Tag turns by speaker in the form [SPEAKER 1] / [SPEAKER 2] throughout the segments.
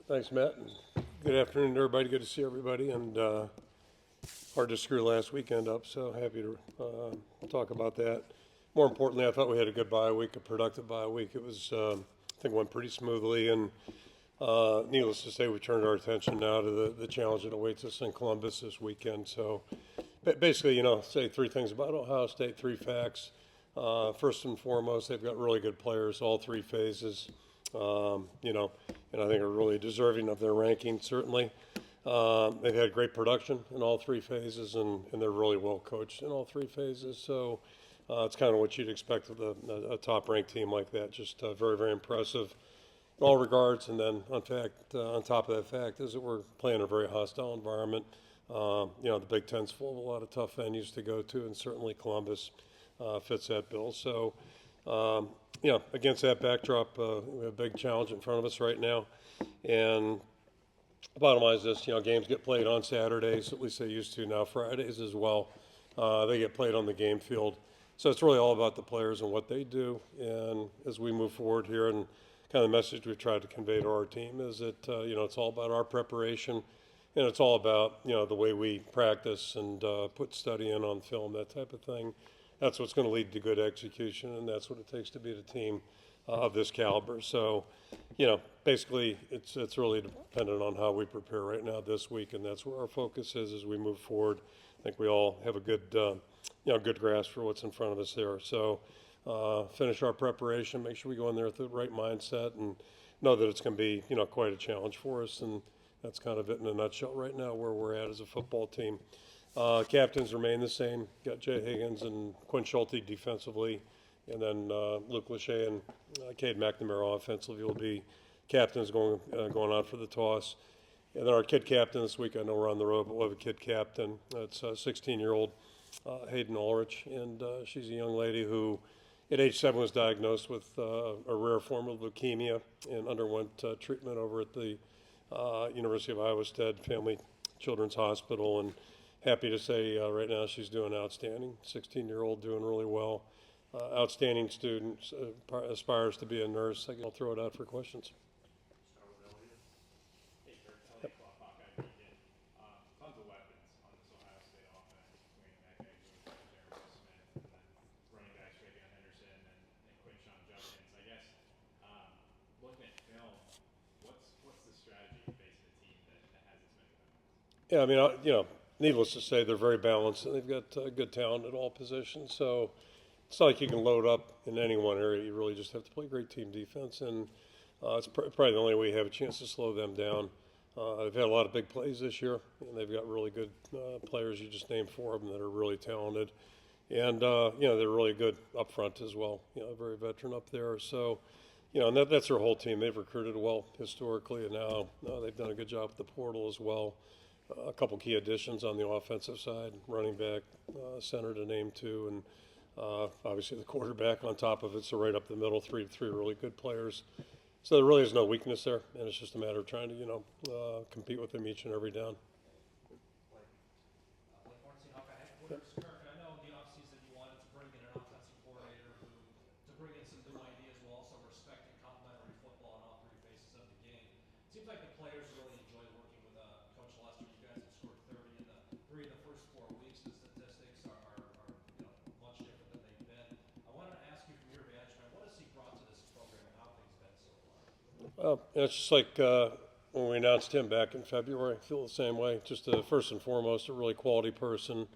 [SPEAKER 1] Thanks, Matt. And good afternoon, everybody. Good to see everybody. And hard to screw last weekend up, so happy to talk about that. More importantly, I thought we had a good bye week, a productive bye week. It was, I think, went pretty smoothly. And needless to say, we turned our attention now to the challenge that awaits us in Columbus this weekend. So basically, say three things about Ohio State, three facts. First and foremost, they've got really good players, all three phases. And I think are really deserving of their ranking, certainly. They've had great production in all three phases, and they're really well coached in all three phases. So it's kind of what you'd expect with a top-ranked team like that. Just very, very impressive in all regards. And then, on top of that fact, is that we're playing a very hostile environment. The Big Ten's full of a lot of tough venues to go to, and certainly Columbus fits that bill. So, against that backdrop, we have a big challenge in front of us right now. And the bottom line is this, games get played on Saturdays, at least they used to now, Fridays as well. They get played on the game field. So it's really all about the players and what they do. And as we move forward here, and kind of the message we've tried to convey to our team is that, it's all about our preparation. And it's all about, the way we practice and put study in on film, that type of thing. That's what's going to lead to good execution, and that's what it takes to beat a team of this caliber. So, basically, it's really dependent on how we prepare right now this week, and that's where our focus is as we move forward. I think we all have a good, good grasp for what's in front of us there. So, finish our preparation, make sure we go in there with the right mindset, and know that it's going to be, quite a challenge for us. And that's kind of it in a nutshell right now where we're at as a football team. Captains remain the same. Got Jay Higgins and Quinn Schulte defensively, and then Luke Lachey and Cade McNamara offensively will be captains going out for the toss. And then our kid captain this week, I know we're on the road, but we'll have a kid captain. It's 16-year-old Hayden Ulrich, and she's a young lady who at age 7 was diagnosed with a rare form of leukemia and underwent treatment over at the University of Iowa Stead Family Children's Hospital. And happy to say right now she's doing outstanding. 16-year-old doing really well. Outstanding student, aspires to be a nurse. I'll throw it out for questions.
[SPEAKER 2] Hey, Kirk, LA Club Hawkeye weekend. Tons of weapons on this Ohio State offense between that guy Jeremy Smith and then running backs Travion Henderson and Quinshon Judkins. I guess looking at film, what's the strategy facing a team that has as many weapons?
[SPEAKER 1] Yeah, I mean, needless to say, they're very balanced and they've got good talent at all positions. So it's not like you can load up in any one area. You really just have to play great team defense, and it's probably the only way you have a chance to slow them down. They've had a lot of big plays this year, and they've got really good players. You just named four of them that are really talented, and they're really good up front as well. Very veteran up there. So, and that's their whole team. They've recruited well historically, and now they've done a good job at the portal as well. A couple key additions on the offensive side, running back, center to name two, and obviously the quarterback on top of it. So right up the middle, three really good players. So there really is no weakness there, and it's just a matter of trying to compete with them each and every down.
[SPEAKER 3] Blake Hornsey, Hawkeye headquarters. Kirk, I know in the offseason you wanted to bring in an offensive coordinator to bring in some new ideas while also respecting complementary football in all three phases of the game. It seems like the players really enjoy working with Coach Lester. You guys have scored 30 in the first 4 weeks. The statistics are much different than they've been. I wanted to ask you from your vantage point, what has he brought to this program and how things been so far?
[SPEAKER 1] Well, it's just like when we announced him back in February. I feel the same way. Just first and foremost, a really quality person.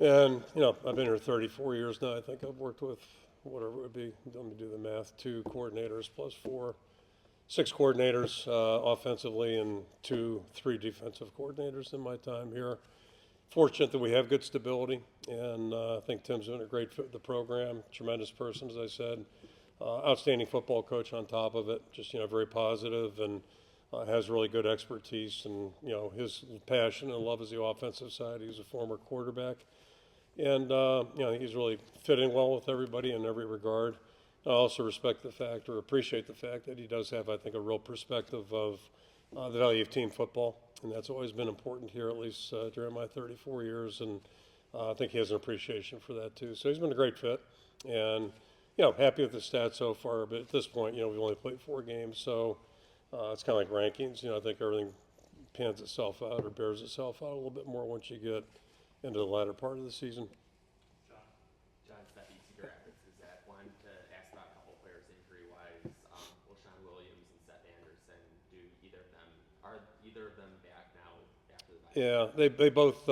[SPEAKER 1] And, I've been here 34 years now. I think I've worked with whatever it would be. Let me do the math. 2 coordinators plus 4. 6 coordinators offensively and 3 defensive coordinators in my time here. Fortunate that we have good stability, and I think Tim's been a great fit with the program. Tremendous person, as I said. Outstanding football coach on top of it. Just very positive and has really good expertise, and his passion and love is the offensive side. He's a former quarterback, and he's really fitting well with everybody in every regard. I also respect the fact, or appreciate the fact, that he does have, I think, a real perspective of the value of team football, and that's always been important here, at least during my 34 years, and I think he has an appreciation for that too. So he's been a great fit, and happy with the stats so far. But at this point, we've only played 4 games, so It's kind of like rankings. I think everything pans itself out or bears itself out a little bit more once you get into the latter part of the season.
[SPEAKER 4] John Steffi, Cedar Rapids Gazette. Wanted to ask about a couple players injury-wise. Wilshon Williams and Seth Anderson. Are either of them back now after the bye?
[SPEAKER 1] Yeah, they both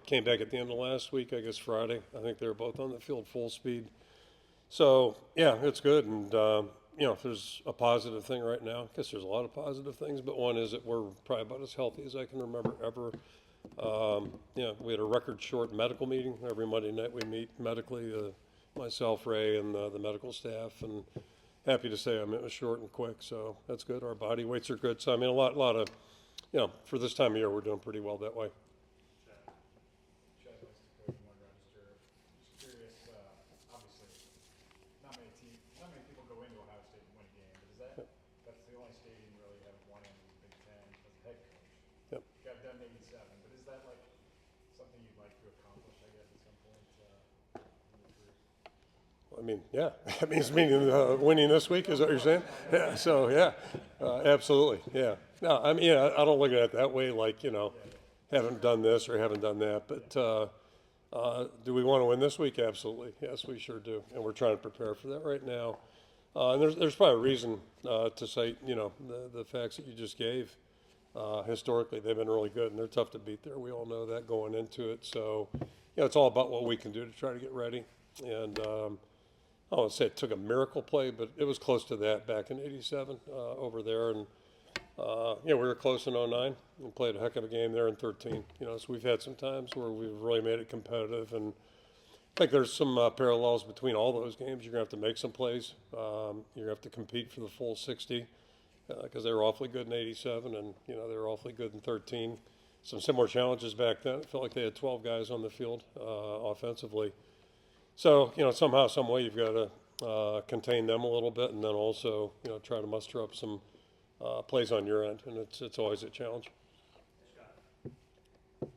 [SPEAKER 1] came back at the end of last week, I guess Friday. I think they were both on the field full speed. So, yeah, it's good. And, if there's a positive thing right now, I guess there's a lot of positive things, but one is that we're probably about as healthy as I can remember ever. We had a record short medical meeting. Every Monday night we meet medically, myself, Ray, and the medical staff. And happy to say it was short and quick, so that's good. Our body weights are good. So, I mean, a lot of, for this time of year, we're doing pretty well that way.
[SPEAKER 2] Chad likes to coach one register. Just curious, obviously, not many people go into Ohio State and win a game, but that's the only stadium you really haven't won in the Big Ten as a head coach.
[SPEAKER 1] Yep.
[SPEAKER 2] You got done in '87, but is that like something you'd like to accomplish, I guess, at some point in your career?
[SPEAKER 1] I mean, yeah, that means winning this week, is what you're saying? Yeah, so, yeah, absolutely, yeah. No, I mean, I don't look at it that way, like, haven't done this or haven't done that, but do we want to win this week? Absolutely, yes, we sure do, and we're trying to prepare for that right now. And there's probably a reason to cite, the facts that you just gave. Historically, they've been really good, and they're tough to beat there. We all know that going into it, so, it's all about what we can do to try to get ready, and I don't want to say it took a miracle play, but it was close to that back in '87 over there. And, we were close in '09 and played a heck of a game there in '13. So we've had some times where we've really made it competitive. And I think there's some parallels between all those games. You're going to have to make some plays. You're going to have to compete for the full 60 because they were awfully good in '87 and, they were awfully good in '13. Some similar challenges back then. It felt like they had 12 guys on the field offensively. So, somehow, some way you've got to contain them a little bit and then also, try to muster up some plays on your end. And it's always a challenge.
[SPEAKER 5] Scott.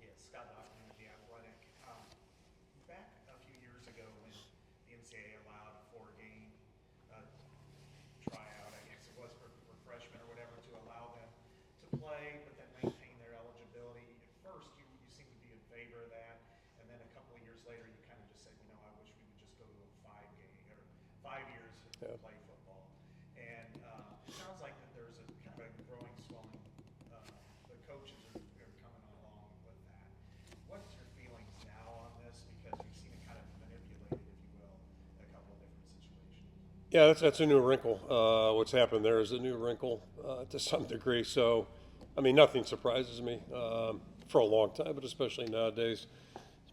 [SPEAKER 5] Yes, Scott Dockman with The Athletic. Back a few years ago when the NCAA allowed a four-game tryout, I guess it was for freshmen or whatever, to allow them to play but then maintain their eligibility. At first, you seemed to be in favor of that, and then a couple of years later, you kind of just said, I wish we would just go to a 5 years to
[SPEAKER 1] Yeah.
[SPEAKER 5] play football. And it sounds like that there's a kind of a growing swelling. The coaches are coming along with that. What's your feelings now on this? Because you've seen it kind of manipulated, if you will, in a couple of different situations.
[SPEAKER 1] Yeah, that's a new wrinkle. What's happened there is a new wrinkle to some degree. So, I mean, nothing surprises me for a long time, but especially nowadays.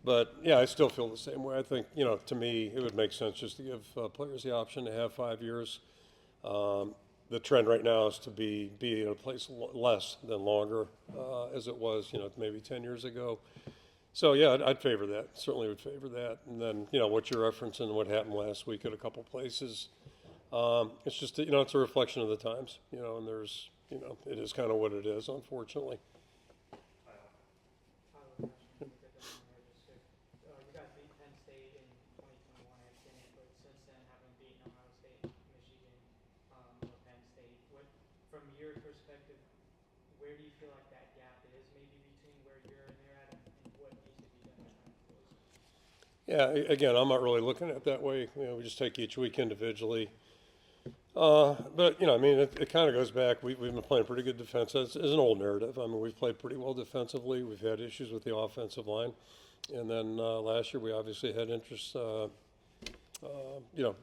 [SPEAKER 1] But, yeah, I still feel the same way. I think, to me, it would make sense just to give players the option to have 5 years. The trend right now is to be in a place less than longer, as it was, maybe 10 years ago. So, yeah, I'd favor that. Certainly would favor that. And then, what you're referencing, what happened last week at a couple places, it's just, it's a reflection of the times, and there's, it is kind of what it is, unfortunately.
[SPEAKER 6] You guys beat Penn State in 2021 at Senate, but since then haven't beaten Ohio State, Michigan, or Penn State. From your perspective, where do you feel like that gap is maybe between where you're and they're at, and what needs to be done to try and close it?
[SPEAKER 1] Yeah, again, I'm not really looking at it that way. We just take each week individually. But, I mean, it kind of goes back. We've been playing pretty good defense. It's an old narrative. I mean, we've played pretty well defensively. We've had issues with the offensive line. And then last year we obviously had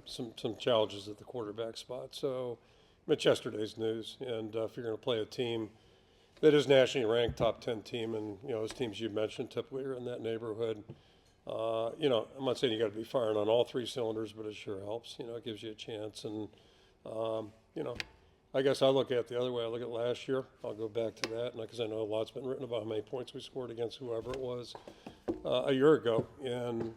[SPEAKER 1] some challenges at the quarterback spot. So it's yesterday's news. And if you're going to play a team that is nationally ranked, top 10 team, and, those teams you mentioned typically are in that neighborhood, I'm not saying you got to be firing on all three cylinders, but it sure helps. It gives you a chance. And, I guess I look at it the other way. I look at last year. I'll go back to that because I know a lot's been written about how many points we scored against whoever it was a year ago. And,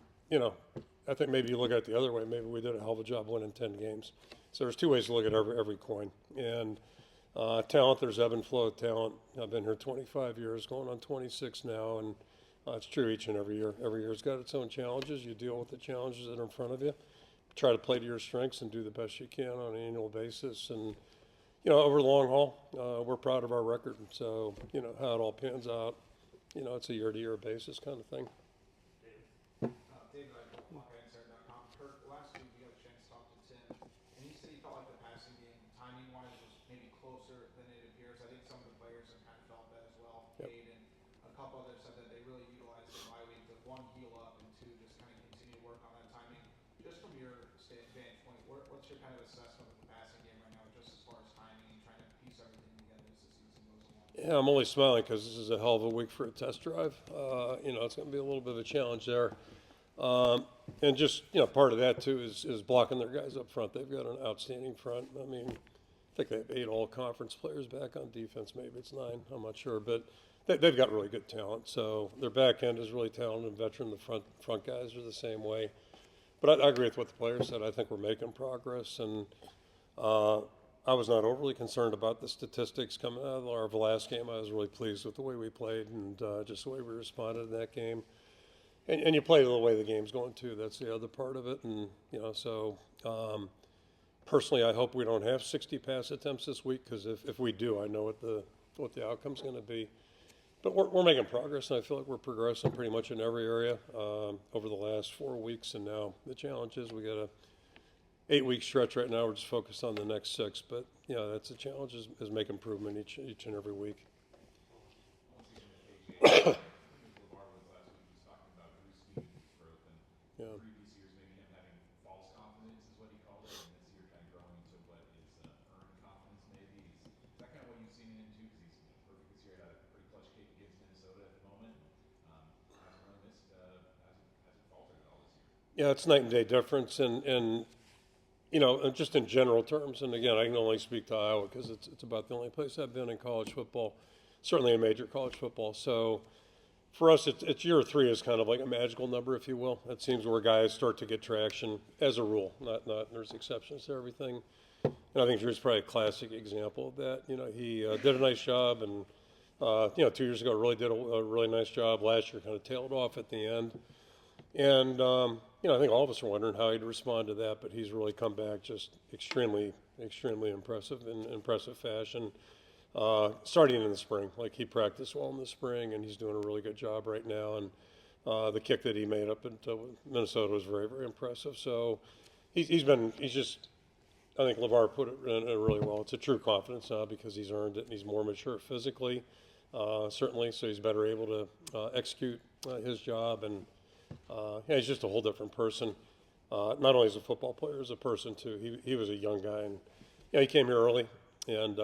[SPEAKER 1] I think maybe you look at it the other way. Maybe we did a hell of a job winning 10 games. So there's two ways to look at every coin. And talent, there's ebb and flow of talent. I've been here 25 years, going on 26 now, and it's true each and every year. Every year's got its own challenges. You deal with the challenges that are in front of you. Try to play to your strengths and do the best you can on an annual basis. And, over the long haul, we're proud of our record. So, how it all pans out, it's a year-to-year basis kind of thing.
[SPEAKER 7] David, Hawkeyes.com. Kirk, last week we got a chance to talk to Tim, and he said he felt like the passing game, timing-wise, was maybe closer than it appears. I think some of the players have kind of felt that as well.
[SPEAKER 1] Yep.
[SPEAKER 7] Cade and a couple others said that they really utilized the bye week to, one, heal up, and two, just kind of continue to work on that timing. Just from your vantage point, what's your kind of assessment of the passing game right now, just as far as timing and trying to piece everything together as the season goes along?
[SPEAKER 1] Yeah, I'm only smiling because this is a hell of a week for a test drive. It's going to be a little bit of a challenge there. And just, part of that too is blocking their guys up front. They've got an outstanding front. I mean, I think they have 8 all-conference players back on defense. Maybe it's 9. I'm not sure, but they've got really good talent. So their back end is really talented and veteran. The front guys are the same way. But I agree with what the players said. I think we're making progress, and I was not overly concerned about the statistics coming out of our last game. I was really pleased with the way we played and just the way we responded in that game. And you play the way the game's going too. That's the other part of it. And personally, I hope we don't have 60 pass attempts this week, because if we do, I know what the outcome's going to be. But we're making progress, and I feel like we're progressing pretty much in every area over the last 4 weeks. And now the challenge is we got a 8-week stretch right now. We're just focused on the next 6. But that's the challenge is make improvement each and every week. Yeah.
[SPEAKER 8] Previous years, maybe him having false confidence is what he called it, and this year kind of growing to what is earned confidence maybe. Is that kind of what you've seen him into? Because he's perfect this year, had a pretty clutch kick against Minnesota at the moment. Hasn't really missed, hasn't faltered at all this year.
[SPEAKER 1] Yeah, it's night and day difference, and just in general terms. And again, I can only speak to Iowa because it's about the only place I've been in college football, certainly in major college football. So for us, it's year 3 is kind of like a magical number, if you will. It seems where guys start to get traction as a rule. Not there's exceptions to everything. And I think Drew's probably a classic example of that. He did a nice job, and 2 years ago really did a really nice job. Last year kind of tailed off at the end. And I think all of us are wondering how he'd respond to that, but he's really come back just extremely, extremely impressive in impressive fashion. Starting in the spring, like he practiced well in the spring, and he's doing a really good job right now. And the kick that he made up in Minnesota was very, very impressive. So he's just, I think LeVar put it really well. It's a true confidence now because he's earned it, and he's more mature physically, certainly. So he's better able to execute his job, and he's just a whole different person. Not only as a football player, as a person too. He was a young guy, and he came here early. And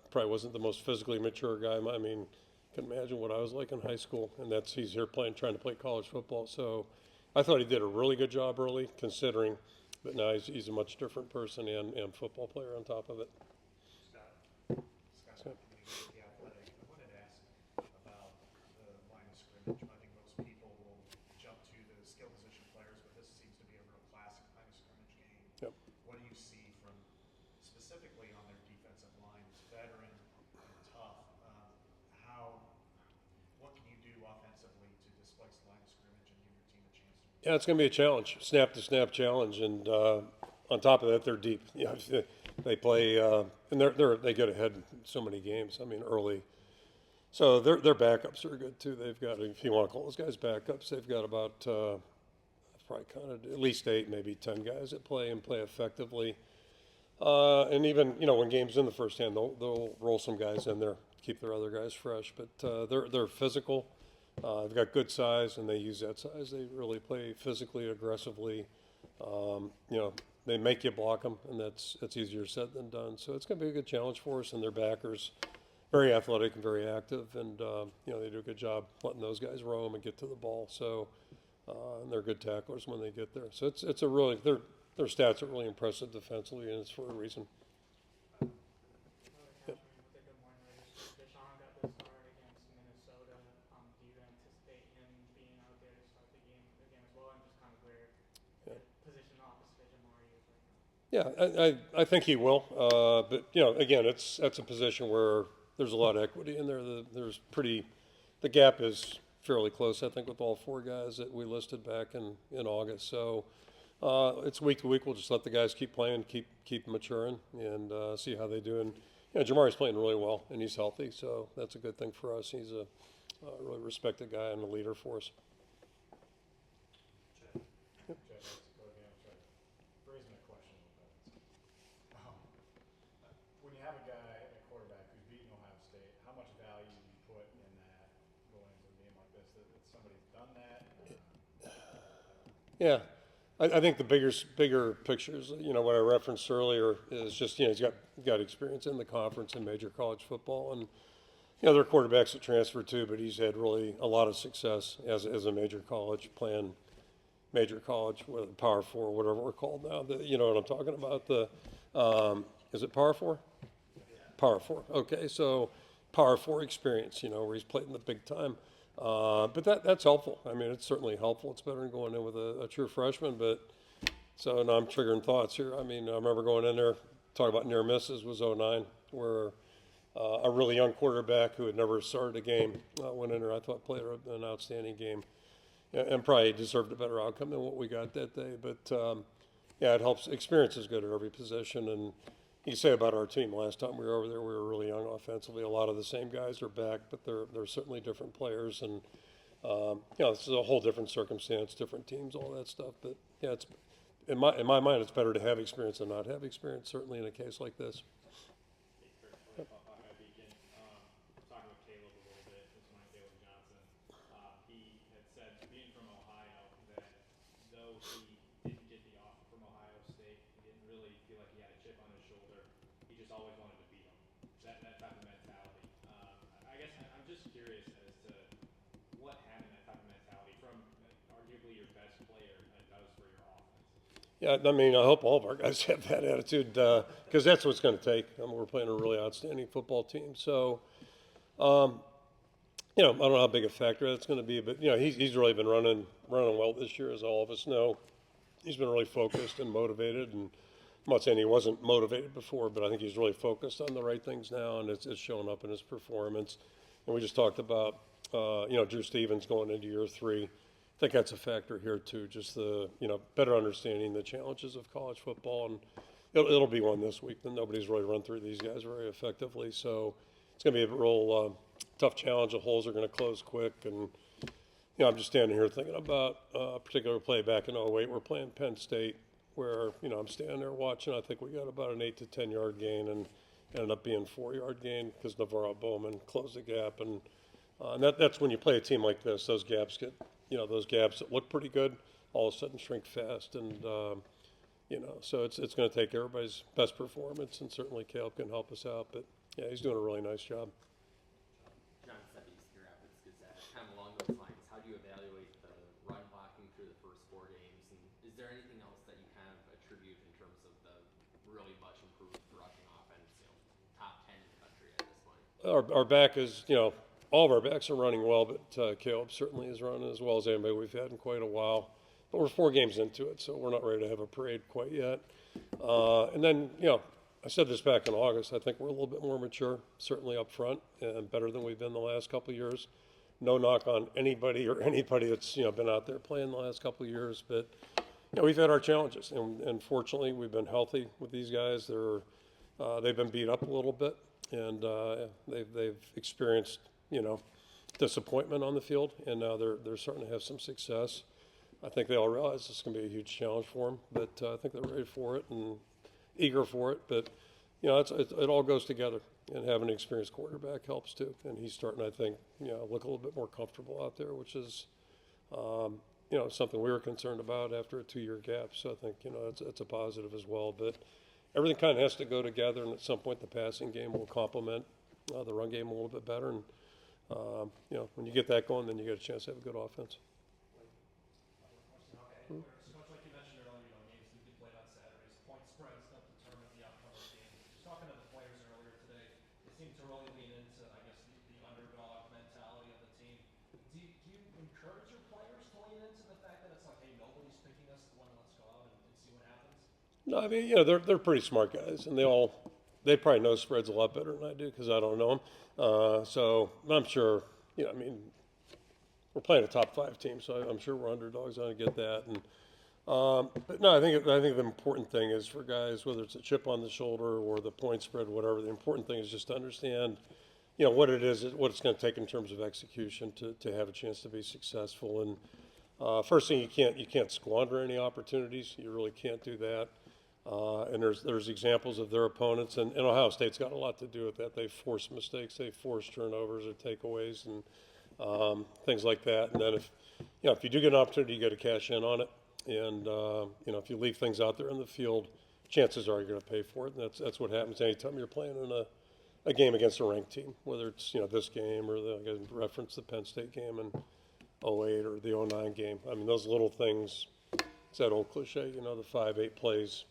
[SPEAKER 1] probably wasn't the most physically mature guy. I mean, can imagine what I was like in high school. And he's here trying to play college football. So I thought he did a really good job early, considering. But now he's a much different person and football player on top of it.
[SPEAKER 5] Scott, the Athletic. I wanted to ask about the line of scrimmage. I think most people will jump to the skill position players, but this seems to be a real classic line of scrimmage game.
[SPEAKER 1] Yep.
[SPEAKER 5] What do you see from specifically on their defensive line? It's veteran and tough. What can you do offensively to displace the line of scrimmage and give your team a chance to win?
[SPEAKER 1] Yeah, it's going to be a challenge, snap-to-snap challenge. And on top of that, they're deep. They play, and they get ahead in so many games. I mean, early. So their backups are good too. They've got, if you want to call those guys backups, they've got about probably counted at least 8, maybe 10 guys that play and play effectively. And even when games in the first hand, they'll roll some guys in there, keep their other guys fresh. But they're physical. They've got good size, and they use that size. They really play physically, aggressively. They make you block them, and that's easier said than done. So it's going to be a good challenge for us. And their backers, very athletic and very active, and they do a good job letting those guys roam and get to the ball. So and they're good tacklers when they get there. So it's a really their stats are really impressive defensively, and it's for a reason.
[SPEAKER 6] Another catchment with the Good Morning Raiders. Deshaun got the start against Minnesota. Do you anticipate him being out there to start the game again as well, and just kind of where
[SPEAKER 1] Yeah.
[SPEAKER 6] the position opposite Jamari is right now?
[SPEAKER 1] Yeah, I think he will. But again, that's a position where there's a lot of equity in there. The gap is fairly close, I think, with all 4 guys that we listed back in August. So it's week to week. We'll just let the guys keep playing, keep maturing, and see how they do. And Jamari's playing really well, and he's healthy, so that's a good thing for us. He's a really respected guy and a leader for us.
[SPEAKER 2] Jeff, let's go again. I'm trying to phrase my question a little better. When you have a guy, a quarterback who's beaten Ohio State, how much value do you put in that going into a game like this? That somebody's done that?
[SPEAKER 1] Yeah, I think the bigger pictures, what I referenced earlier is just, he's got experience in the conference in major college football, and there are quarterbacks that transfer too, but he's had really a lot of success as a major college, playing major college, whether Power Four, whatever we're called now. You know what I'm talking about? Is it Power Four? Power Four. Okay, so Power Four experience, where he's played in the big time. But that's helpful. I mean, it's certainly helpful. It's better than going in with a true freshman. But so now I'm triggering thoughts here. I mean, I remember going in there, talking about near misses was 09, where a really young quarterback who had never started a game went in there. I thought played an outstanding game, and probably deserved a better outcome than what we got that day. But yeah, it helps. Experience is good at every position, and you say about our team last time we were over there, we were really young offensively. A lot of the same guys are back, but they're certainly different players, and this is a whole different circumstance, different teams, all that stuff. But yeah, it's in my mind, it's better to have experience than not have experience. Certainly in a case like this.
[SPEAKER 2] Hawkeye Beacon. Talking with Caleb a little bit, this morning, Caleb Johnson. He had said, being from Ohio, that though he didn't get the offer from Ohio State, he didn't really feel like he had a chip on his shoulder. He just always wanted to beat him. That type of mentality. I guess I'm just curious as to what having that type of mentality from arguably your best player does for your offense.
[SPEAKER 1] Yeah, I mean, I hope all of our guys have that attitude because that's what it's going to take. I mean, we're playing a really outstanding football team. So, I don't know how big a factor that's going to be, but he's really been running well this year, as all of us know. He's been really focused and motivated, and I'm not saying he wasn't motivated before, but I think he's really focused on the right things now, and it's showing up in his performance. And we just talked about, Drew Stevens going into year 3. I think that's a factor here too, just the better understanding the challenges of college football, and it'll be one this week. Then nobody's really run through these guys very effectively, so it's going to be a real tough challenge. The holes are going to close quick, and I'm just standing here thinking about a particular play back in 08. We're playing Penn State, where I'm standing there watching. I think we got about an 8 to 10 yard gain, and ended up being 4-yard gain because Navarro Bowman closed the gap, and that's when you play a team like this. Those gaps get those gaps that look pretty good all of a sudden shrink fast, and so it's going to take everybody's best performance, and certainly Caleb can help us out. But yeah, he's doing a really nice job.
[SPEAKER 4] John Seppe, Cedar Rapids Gazette. Kind of along those lines, how do you evaluate the run blocking through the first 4 games? And is there anything else that you kind of attribute in terms of the really much improved rushing offense, top 10 in the country at this point?
[SPEAKER 1] Our back is, all of our backs are running well, but Caleb certainly is running as well as anybody we've had in quite a while. But we're 4 games into it, so we're not ready to have a parade quite yet. And then, I said this back in August. I think we're a little bit more mature, certainly up front, and better than we've been the last couple of years. No knock on anybody that's been out there playing the last couple of years, but we've had our challenges, and fortunately we've been healthy with these guys. They've been beat up a little bit, and they've experienced disappointment on the field, and now they're starting to have some success. I think they all realize this is going to be a huge challenge for them, but I think they're ready for it and eager for it. But it all goes together, and having an experienced quarterback helps too. And he's starting, I think, look a little bit more comfortable out there, which is something we were concerned about after a 2-year gap. So I think it's a positive as well. But everything kind of has to go together, and at some point the passing game will complement the run game a little bit better. And when you get that going, then you get a chance to have a good offense.
[SPEAKER 3] Okay. Much like you mentioned earlier, games need to be played on Saturdays. Point spreads don't determine the outcome of the game. Just talking to the players earlier today, they seem to really lean into, I guess, the underdog mentality of the team. Do you encourage your players to lean into the fact that it's like, hey, nobody's picking us to win, let's go out and see what happens?
[SPEAKER 1] No, I mean, they're pretty smart guys, and they probably know spreads a lot better than I do because I don't know them. So I'm sure, we're playing a top 5 team, so I'm sure we're underdogs. I get that, and But no, I think the important thing is for guys, whether it's a chip on the shoulder or the point spread, whatever, the important thing is just to understand, what it is, what it's going to take in terms of execution to have a chance to be successful. And first thing, you can't squander any opportunities. You really can't do that. And there's examples of their opponents, and Ohio State's got a lot to do with that. They force mistakes, they force turnovers or takeaways, and things like that. And then if you do get an opportunity, you got to cash in on it. And if you leave things out there in the field, chances are you're going to pay for it. And that's what happens anytime you're playing in a game against a ranked team, whether it's this game or I can reference the Penn State game in '08 or the '09 game. I mean, those little things. It's that old cliche, the 5-8 plays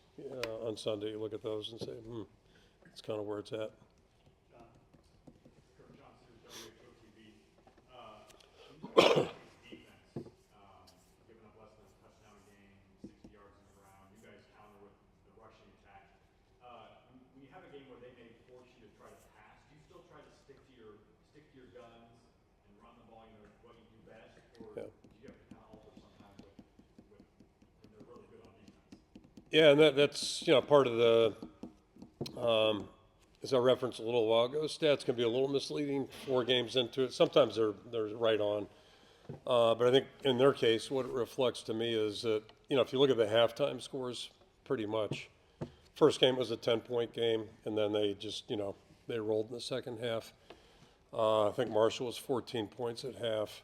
[SPEAKER 1] on Sunday. You look at those and say, that's kind of where it's at.
[SPEAKER 2] Kirk Ferentz, WHOTV. Defense, giving up less than a touchdown a game, 60 yards on the ground. You guys counter with the rushing attack. When you have a game where they may force you to try to pass, do you still try to stick to your guns and run the ball, what you do best, or
[SPEAKER 1] Yeah.
[SPEAKER 2] do you have to kind of alter sometimes with when they're really good on defense?
[SPEAKER 1] Yeah, and that's part of the, as I referenced a little while ago, stats can be a little misleading 4 games into it. Sometimes they're right on. But I think in their case, what it reflects to me is that, if you look at the halftime scores, pretty much, first game was a 10-point game, and then they just, they rolled in the second half. I think Marshall was 14 points at half,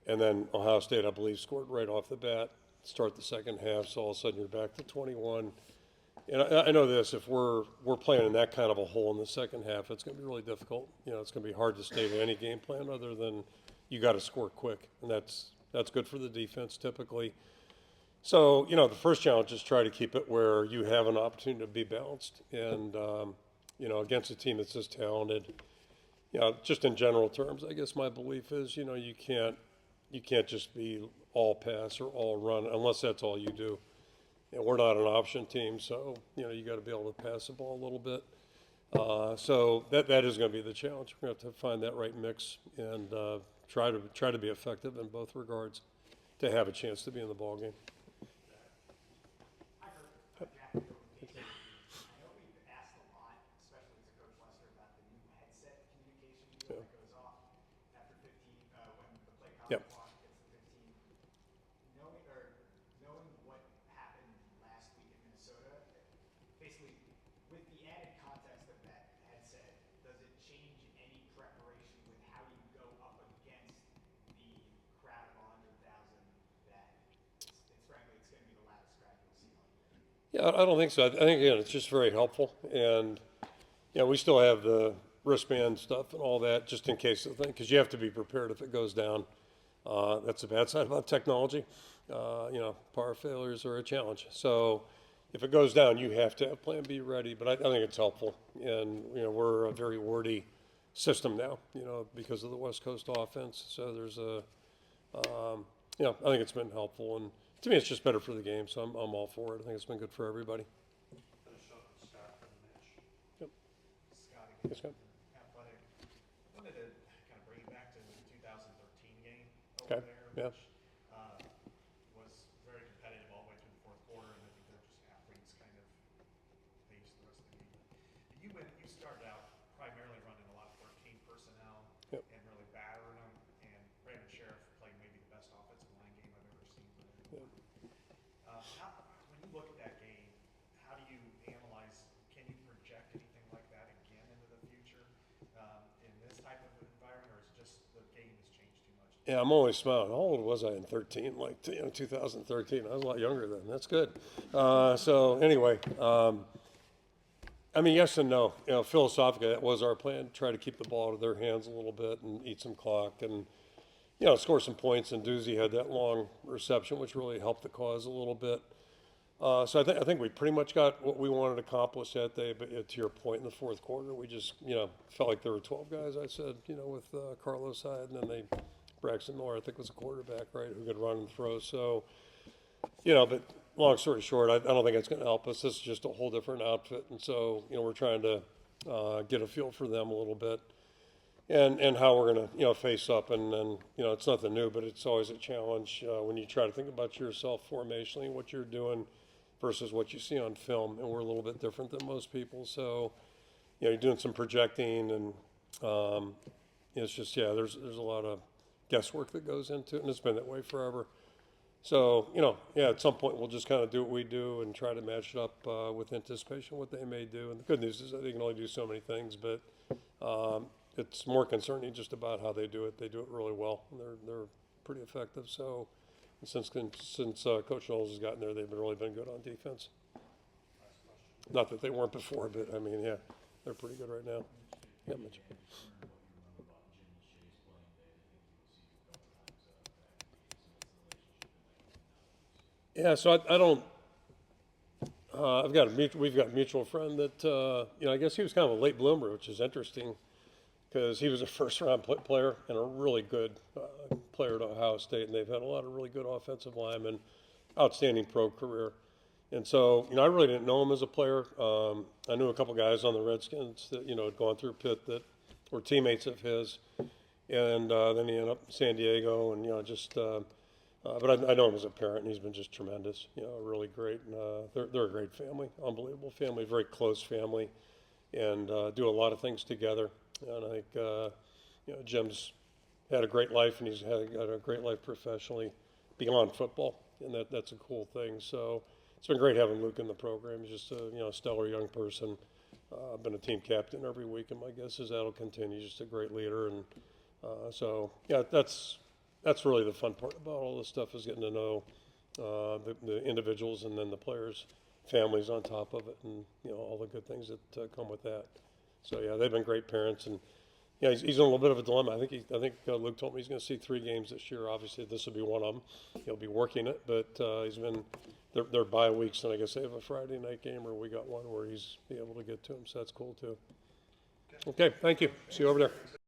[SPEAKER 1] and then Ohio State, I believe, scored right off the bat, start the second half, so all of a sudden you're back to 21. And I know this, if we're playing in that kind of a hole in the second half, it's going to be really difficult. It's going to be hard to stay to any game plan other than you got to score quick, and that's good for the defense typically. So, the first challenge is try to keep it where you have an opportunity to be balanced. And, against a team that's this talented, just in general terms, I guess my belief is, you can't just be all pass or all run unless that's all you do. We're not an option team, so, you got to be able to pass the ball a little bit. So that is going to be the challenge. We're going to have to find that right mix and try to be effective in both regards to have a chance to be in the ball game.
[SPEAKER 5] I heard Jack over the weekend. I know we've asked a lot, especially to Coach Lester, about the new headset communication deal that goes off after 15 when the play
[SPEAKER 1] Yep.
[SPEAKER 5] clock gets to 15. Knowing what happened last week in Minnesota, basically with the added context of that headset, does it change any preparation with how you go up against the crowd of 100,000 that it's frankly it's going to be the loudest crowd you'll see all year?
[SPEAKER 1] Yeah, I don't think so. I think, again, it's just very helpful. And, we still have the wristband stuff and all that just in case of the thing, because you have to be prepared if it goes down. That's the bad side about technology. Power failures are a challenge. So if it goes down, you have to have plan B ready. But I think it's helpful. And, we're a very wordy system now, because of the West Coast offense. So there's I think it's been helpful. And to me, it's just better for the game. So I'm all for it. I think it's been good for everybody.
[SPEAKER 3] Finish up with Scott for the match.
[SPEAKER 1] Yep.
[SPEAKER 5] Scott
[SPEAKER 1] Yes,
[SPEAKER 5] again,
[SPEAKER 1] Scott.
[SPEAKER 5] Athletic. Wanted to kind of bring you back to the 2013 game
[SPEAKER 1] Okay,
[SPEAKER 5] over there,
[SPEAKER 1] yeah.
[SPEAKER 5] which was very competitive all the way through the fourth quarter, and I think they're just athletes kind of paced the rest of the game. But you started out primarily running a lot of 13 personnel
[SPEAKER 1] Yep.
[SPEAKER 5] and really battering them, and Brandon Sheriff played maybe the best offensive line game I've ever seen. When you look at that game, how do you analyze? Can you project anything like that again into the future in this type of environment, or is it just the game has changed too much?
[SPEAKER 1] Yeah, I'm always smiling. How old was I in 13? Like, 2013. I was a lot younger then. That's good. So anyway, yes and no. Philosophically, that was our plan. Try to keep the ball out of their hands a little bit and eat some clock and, score some points. And Doozy had that long reception, which really helped the cause a little bit. So I think we pretty much got what we wanted to accomplish that day. But to your point, in the fourth quarter, we just, felt like there were 12 guys, I said, with Carlos side. And then Braxton Miller, I think, was a quarterback, right, who could run and throw. So, but long story short, I don't think it's going to help us. This is just a whole different outfit. And so, we're trying to get a feel for them a little bit. and how we're going to, face up. And it's nothing new, but it's always a challenge when you try to think about yourself formationally, what you're doing versus what you see on film. And we're a little bit different than most people. So, you're doing some projecting, and it's just, there's a lot of guesswork that goes into it, and it's been that way forever. So, at some point we'll just kind of do what we do and try to match it up with anticipation what they may do. And the good news is that they can only do so many things, but it's more concerning just about how they do it. They do it really well, and they're pretty effective. So, since Coach Knowles has gotten there, they've really been good on defense. Not that they weren't before, but I mean, they're pretty good right now. Yeah, Mitch. Yeah, so I don't. We've got a mutual friend that I guess he was kind of a late bloomer, which is interesting because he was a first-round player and a really good player at Ohio State, and they've had a lot of really good offensive linemen, outstanding pro career. And so, I really didn't know him as a player. I knew a couple guys on the Redskins that had gone through Pitt that were teammates of his, and then he ended up in San Diego, and but I know him as a parent, and he's been just tremendous. Really great. And they're a great family, unbelievable family, very close family, and do a lot of things together. And I think Jim's had a great life, and he's got a great life professionally beyond football, and that's a cool thing. So it's been great having Luke in the program. He's just a stellar young person. Been a team captain every week, and my guess is that'll continue. Just a great leader, and that's really the fun part about all this stuff is getting to know the individuals and then the players' families on top of it, and all the good things that come with that. So they've been great parents, and he's in a little bit of a dilemma. I think Luke told me he's going to see 3 games this year. Obviously, this will be one of them. He'll be working it, but they're bye weeks, and I guess they have a Friday night game, or we got one where he's be able to get to him. So that's cool too. Okay, thank you. See you over there.